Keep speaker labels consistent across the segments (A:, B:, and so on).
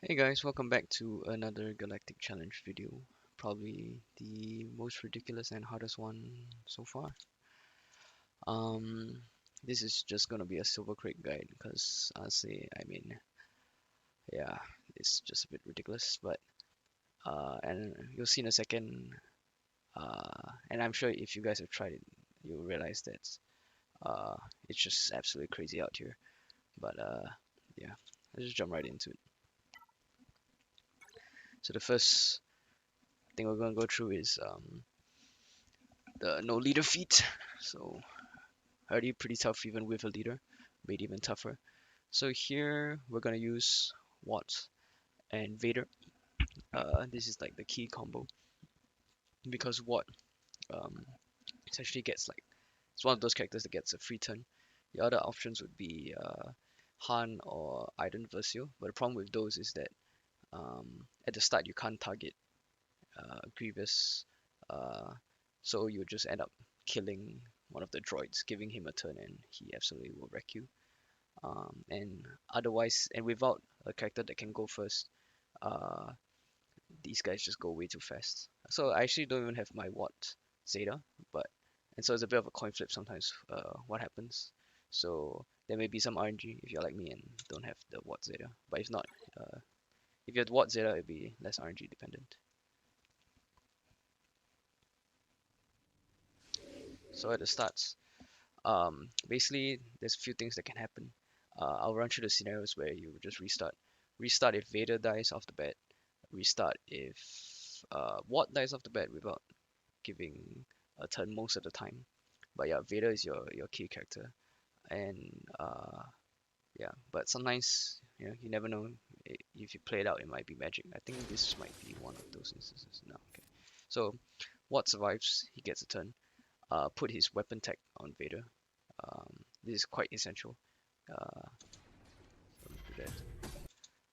A: Hey guys, welcome back to another Galactic Challenge video. Probably the most ridiculous and hardest one so far. Um, this is just gonna be a silver crate guide because yeah, it's just a bit ridiculous. But and you'll see in a second. And I'm sure if you guys have tried it, you'll realize that uh, it's just absolutely crazy out here. But yeah, let's just jump right into it. So the first thing we're gonna go through is the no leader feat. So already pretty tough even with a leader, made even tougher. So here we're gonna use Watt and Vader. This is like the key combo because Watt um, essentially gets like it's one of those characters that gets a free turn. The other options would be Han or Iden Versio, but the problem with those is that at the start you can't target Grievous, uh, so you just end up killing one of the droids, giving him a turn, and he absolutely will wreck you. And otherwise, and without a character that can go first, uh, these guys just go way too fast. So I actually don't even have my Watt Zeta, but and so it's a bit of a coin flip sometimes. What happens? So there may be some RNG if you're like me and don't have the Watt Zeta, but if not, if you had Watt Zeta, it'd be less RNG dependent. So at the starts, basically there's a few things that can happen. I'll run through the scenarios where you just restart. Restart if Vader dies off the bat. Restart if Watt dies off the bat without giving a turn most of the time. But yeah, Vader is your key character, and yeah. But sometimes you never know if you play it out, it might be magic. I think this might be one of those instances. No, okay. So Watt survives. He gets a turn. Put his weapon tech on Vader. This is quite essential. Uh, so do that.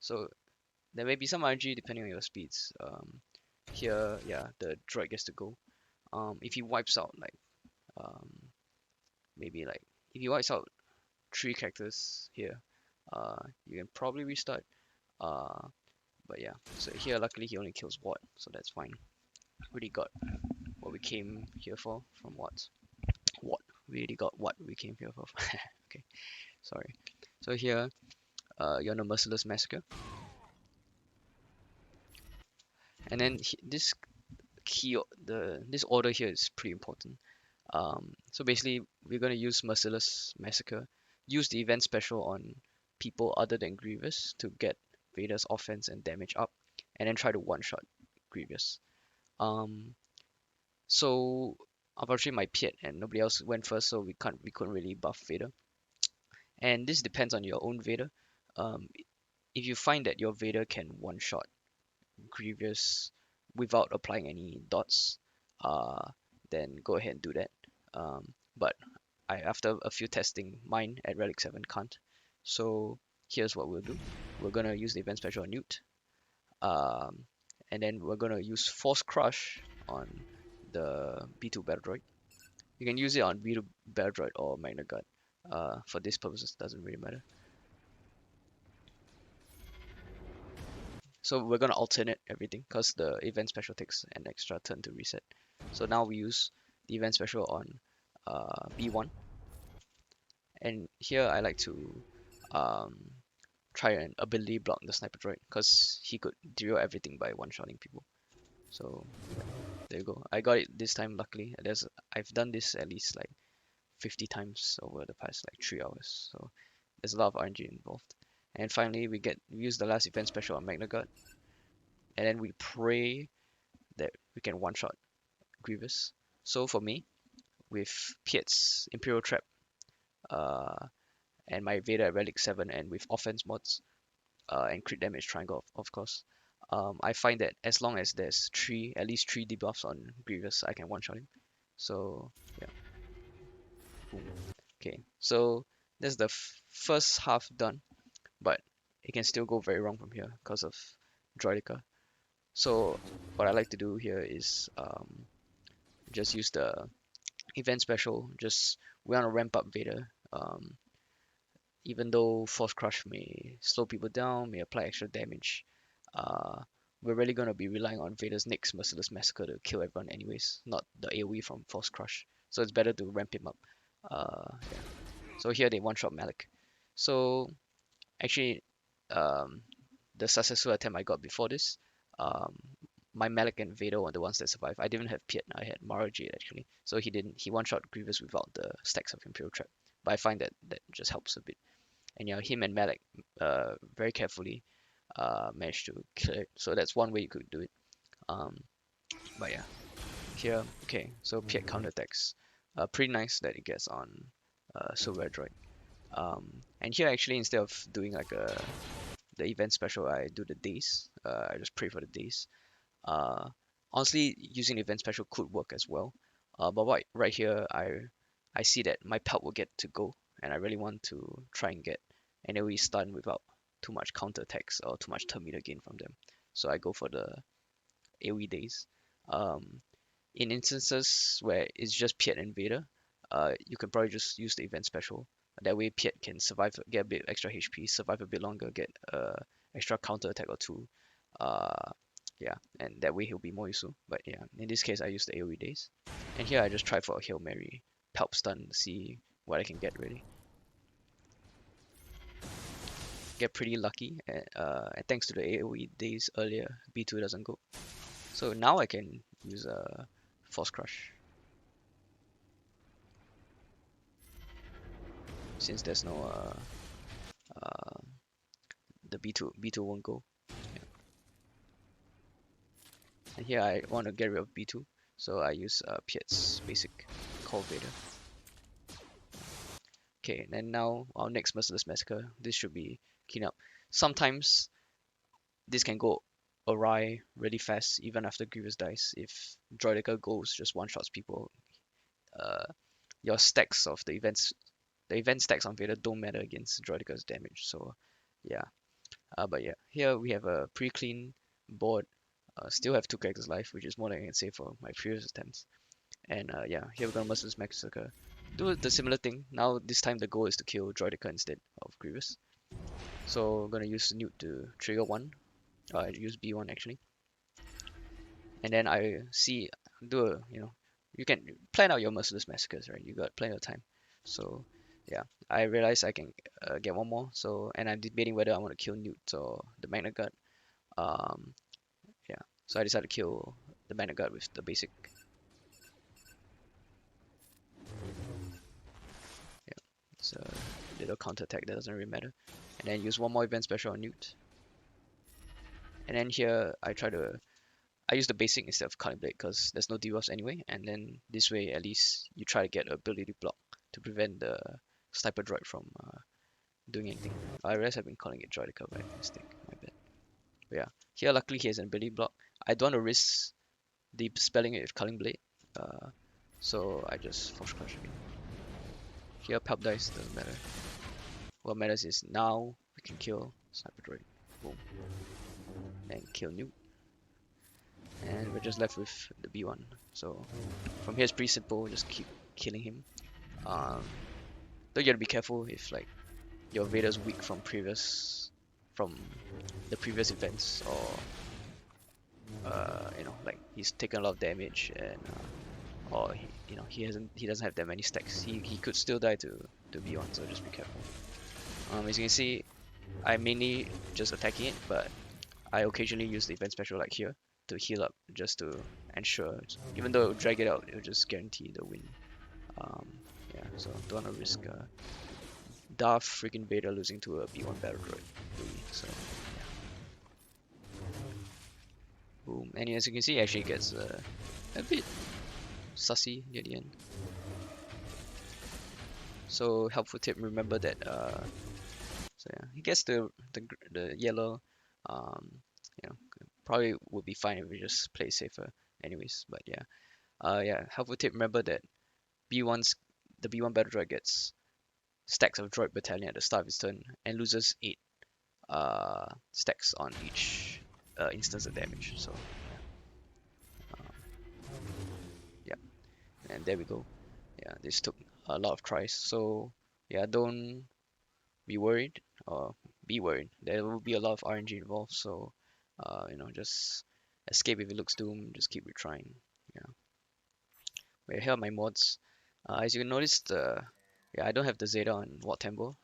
A: So there may be some RNG depending on your speeds. Here, yeah, the droid gets to go. If he wipes out like um, maybe like if he wipes out three characters here, you can probably restart. Uh, but yeah, so here luckily he only kills Watt, so that's fine. Really got what we came here for from Watt. What we really got what we came here for. Okay, sorry. So here, you're on a merciless massacre, and then this this order here is pretty important. So basically, we're gonna use merciless massacre, use the event special on people other than Grievous to get Vader's offense and damage up, and then try to one-shot Grievous. Um, so unfortunately, my Piet and nobody else went first, so we couldn't really buff Vader. And this depends on your own Vader. Um, if you find that your Vader can one-shot Grievous without applying any dots, uh, then go ahead and do that. But after a few testing, mine at Relic 7 can't. So here's what we'll do. We're gonna use the event special on Newt, um, and then we're gonna use Force Crush on the B2 Battle Droid. You can use it on B2 Battle Droid or Magna Guard. For this purposes, doesn't really matter. So we're gonna alternate everything because the event special takes an extra turn to reset. So now we use the event special on B1, and here I like to um, try and ability block the sniper droid because he could deal everything by one-shotting people. So yeah, there you go. I got it this time luckily. I've done this at least like 50 times over the past like 3 hours. So there's a lot of RNG involved. And finally we use the last event special on Magna Guard, and then we pray that we can one-shot Grievous. So for me, with Piet's Imperial Trap, uh, and my Vader at Relic 7, and with offense mods, and crit damage triangle, of course, I find that as long as there's at least three debuffs on Grievous, I can one-shot him. So yeah, boom. Okay, so that's the first half done, but it can still go very wrong from here because of Droidica. So what I like to do here is just use the event special. Just we want to ramp up Vader. Even though Force Crush may slow people down, may apply extra damage, we're really gonna be relying on Vader's next Merciless Massacre to kill everyone anyways, not the AoE from Force Crush. So it's better to ramp him up. Yeah. So here they one-shot Malik. So actually, um, the successful attempt I got before this, um, my Malik and Vader were the ones that survived. I didn't have Piet, I had Mara Jade actually. So he one-shot Grievous without the stacks of Imperial Trap. But I find that just helps a bit. And yeah, him and Malik very carefully managed to kill it. So that's one way you could do it. Um, but yeah, here, okay, so Piet counterattacks. Pretty nice that it gets on Silver Droid. And here actually instead of doing like the event special, I do the days. I just pray for the days. Uh, Honestly, using the event special could work as well. But right here, I see that my pelt will get to go, and I really want to try and get an AoE stun without too much counter attacks or too much term meter gain from them. So I go for the AoE days. Um, in instances where it's just Piet and Vader, you can probably just use the event special. That way Piet can survive, get a bit extra HP, survive a bit longer, get extra counter attack or two. Uh, yeah, and that way he'll be more useful. But yeah, in this case I use the AoE days. And here I just try for a Hail Mary, Palp stun, see what I can get really. Get pretty lucky, and thanks to the AoE days earlier, B2 doesn't go. So now I can use a Force Crush. Since there's no the B2 won't go. Yeah. And here I want to get rid of B2, so I use Piet's basic Call Vader. Okay, and now our next Merciless Massacre. This should be clean up. Sometimes this can go awry really fast, even after Grievous dies. If Droideka goes just one shots people, uh, your stacks of the event stacks on Vader don't matter against Droideka's damage. So yeah, but yeah, here we have a pretty clean board. Still have 2 characters life, which is more than I can say for my previous attempts. And yeah, here we're gonna Merciless Massacre. Do the similar thing. Now this time the goal is to kill Droideka instead of Grievous. So I'm gonna use Newt to trigger 1. I use B1 actually. And then I see, you can plan out your Merciless Massacres, right? You got plenty of time. So yeah, I realize I can get one more. So, and I'm debating whether I want to kill Newt or the Magna Guard. Um, yeah, so I decided to kill the Magna Guard with the basic. Yeah, it's a little counter attack that doesn't really matter. And then use one more event special on Newt. And then here I use the basic instead of Cutting Blade because there's no debuffs anyway, and then this way at least you try to get ability block to prevent the Sniper Droid from doing anything. I realize I've been calling it Droideka by mistake, my bad. But yeah, here luckily he has an ability block. I don't want to risk the spelling it with Culling Blade, so I just Force Crush again. Here Palp dice, doesn't matter. What matters is now we can kill Sniper Droid. Boom. And kill Newt. And we're just left with the B1. So from here it's pretty simple, just keep killing him. Though you gotta be careful if like your Vader's weak from the previous events, or like he's taken a lot of damage, and or he doesn't have that many stacks. He could still die to B1, so just be careful. As you can see, I'm mainly just attacking it, but I occasionally use the event special like here to heal up, just to ensure, even though it will drag it out, it will just guarantee the win. Yeah, so don't wanna risk Darth freaking Vader losing to a B1 battle droid, really. So yeah. Boom. And as you can see, it actually gets a bit sussy near the end. So helpful tip: remember that. So yeah, he gets the yellow. Probably would be fine if we just play safer, anyways. But yeah, yeah. Helpful tip: remember that the B1 battle droid gets stacks of droid battalion at the start of his turn and loses 8 stacks on each instance of damage. So yeah, and there we go. Yeah, this took a lot of tries. So yeah, don't be worried, or be worried. There will be a lot of RNG involved. So just escape if it looks doomed, just keep retrying. Yeah. But here are my mods. As you can notice, I don't have the Zeta on Wat Tembo.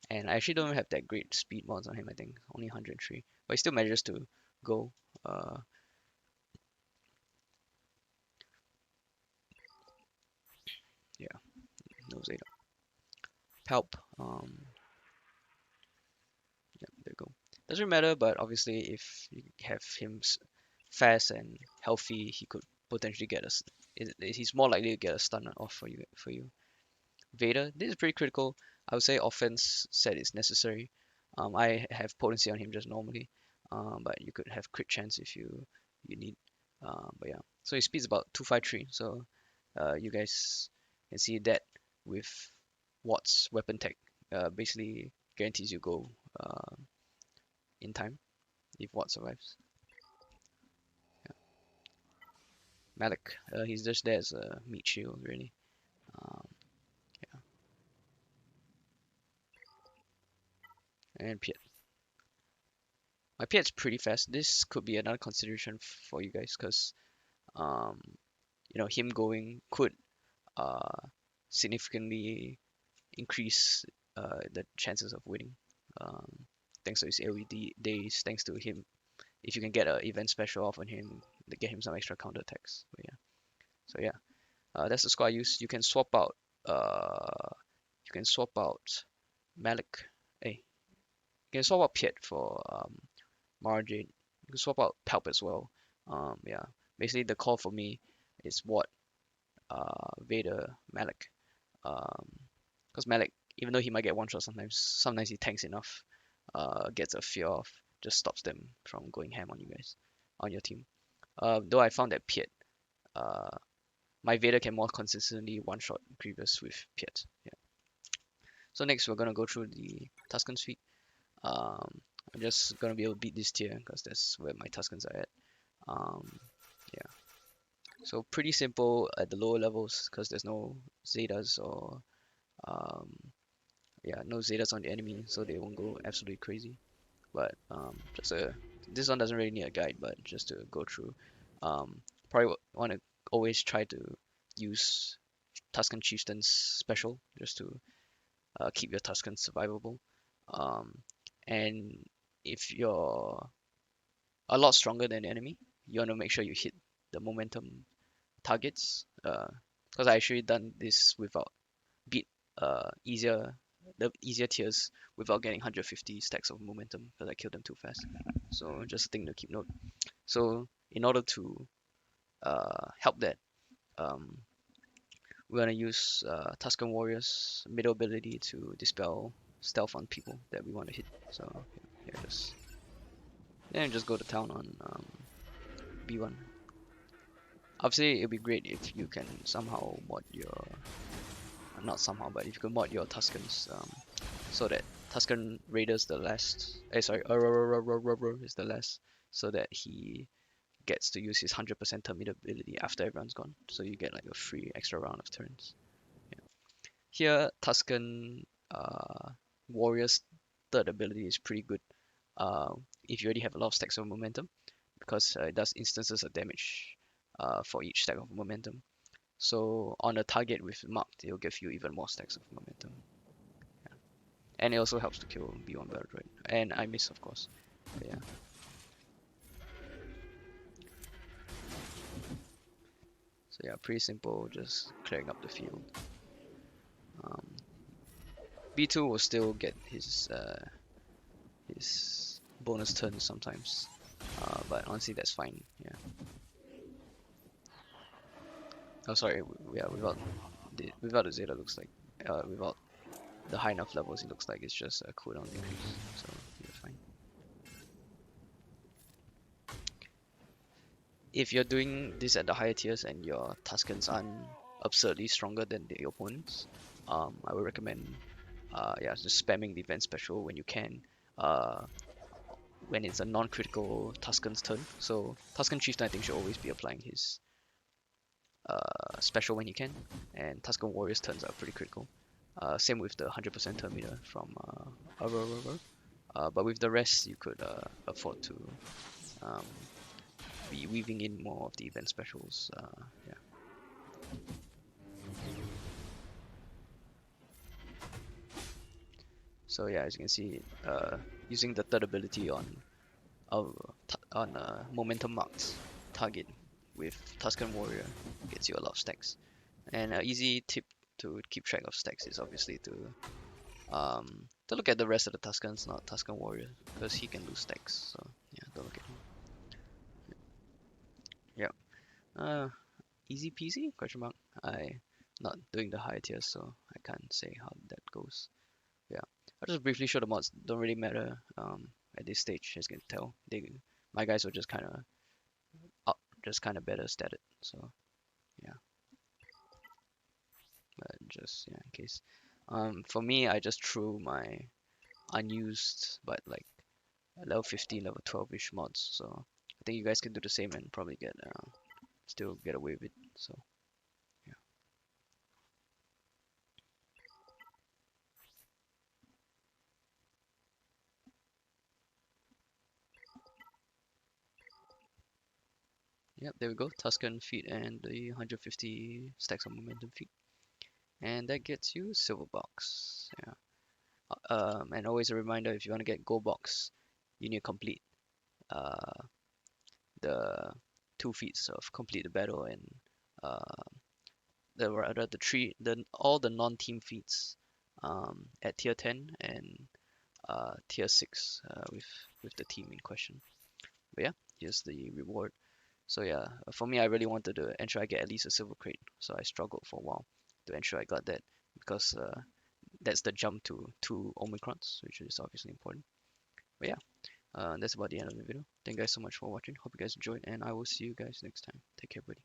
A: And I actually don't have that great speed mods on him. I think only 103, but he still manages to go. Uh, yeah, no Zeta. Palp. Yeah, there you go. Doesn't matter, but obviously if you have him fast and healthy, he could potentially get us. He's more likely to get a stun off for you. Vader, this is pretty critical. I would say offense set is necessary. I have potency on him just normally, but you could have crit chance if you need. But yeah, so his speed's about 253. So you guys can see that with Watt's weapon tech, basically guarantees you go in time if Watt survives. Yeah. Malik, he's just there as a meat shield really. Um, yeah, and Piet. My Piet's pretty fast. This could be another consideration for you guys because um, him going could uh, significantly increase the chances of winning. Um, Thanks to his AoE days, thanks to him, if you can get an event special off on him, to get him some extra counter attacks. But yeah, so yeah, that's the squad I use. Uh, you can swap out Malik. Hey, you can swap out Piet for Margin. You can swap out Palp as well. Yeah, basically the call for me is what Vader, Malik. Because Malik, even though he might get one shot sometimes he tanks enough, gets a fear off, just stops them from going ham on you guys, on your team. Though I found that Piet, uh, my Vader can more consistently one shot Grievous with Piet. Yeah. So next we're gonna go through the Tuskens feat. I'm just gonna be able to beat this tier because that's where my Tuskens are at. Um, yeah. So pretty simple at the lower levels because there's no Zetas or um, no Zetas on the enemy, so they won't go absolutely crazy. But this one doesn't really need a guide, but just to go through. Probably want to always try to use Tusken Chieftain's special just to keep your Tuskens survivable. Um, and if you're a lot stronger than the enemy, you want to make sure you hit the momentum targets. Because I actually done this without beat easier the easier tiers without getting 150 stacks of momentum because I killed them too fast. So just a thing to keep note. So in order to help that, um, we're gonna use Tusken Warriors middle ability to dispel stealth on people that we want to hit. So here, just go to town on B1. Obviously, it'd be great if you can somehow mod your, not somehow, but if you can mod your Tuskens so that Tusken Raiders the last, sorry, is the last, so that he gets to use his 100% termite ability after everyone's gone. So you get like a free extra round of turns. Yeah. Here, Tusken Warrior's third ability is pretty good if you already have a lot of stacks of momentum because it does instances of damage for each stack of momentum. So on a target with marked, it'll give you even more stacks of momentum. Yeah. And it also helps to kill B1 Battle Droid. And I miss, of course. But yeah. So yeah, pretty simple, just clearing up the field. B2 will still get his bonus turns sometimes, but honestly that's fine. Yeah. Oh sorry, yeah, without the Zeta looks like without the high enough levels, it looks like it's just a cooldown decrease, so you're fine. If you're doing this at the higher tiers and your Tuskens aren't absurdly stronger than the opponents, I would recommend just spamming the event special when you can. When it's a non-critical Tusken's turn. So Tusken Chieftain I think should always be applying his special when he can, and Tusken Warrior's turns are pretty critical. Same with the 100% turn meter from But with the rest, you could afford to um, be weaving in more of the event specials. Yeah. So yeah, as you can see, using the third ability on momentum marked target with Tusken Warrior gets you a lot of stacks. And an easy tip to keep track of stacks is obviously to look at the rest of the Tuskens, not Tusken Warrior, because he can lose stacks. So yeah, don't look at him. Yeah. Easy peasy? Question mark. I not doing the higher tiers, so I can't say how that goes. Yeah, I'll just briefly show the mods. Don't really matter at this stage, as you can tell. My guys were just kind of up, just kind of better statted. So yeah, but just yeah, in case. For me, I just threw my unused but like level 15, level 12-ish mods. So I think you guys can do the same and probably get still get away with it. So yeah. Yep, there we go. Tusken feet and the 150 stacks of momentum feet. And that gets you silver box. Yeah. And always a reminder, if you want to get gold box, you need to complete uh, the 2 feats of complete the battle and uh, the three the all the non-team feats at tier 10 and tier 6 with the team in question. But yeah, here's the reward. So yeah, for me, I really wanted to ensure I get at least a silver crate. So I struggled for a while to ensure I got that because that's the jump to 2 Omicrons, which is obviously important. But yeah, that's about the end of the video. Thank you guys so much for watching. Hope you guys enjoyed, and I will see you guys next time. Take care, buddy.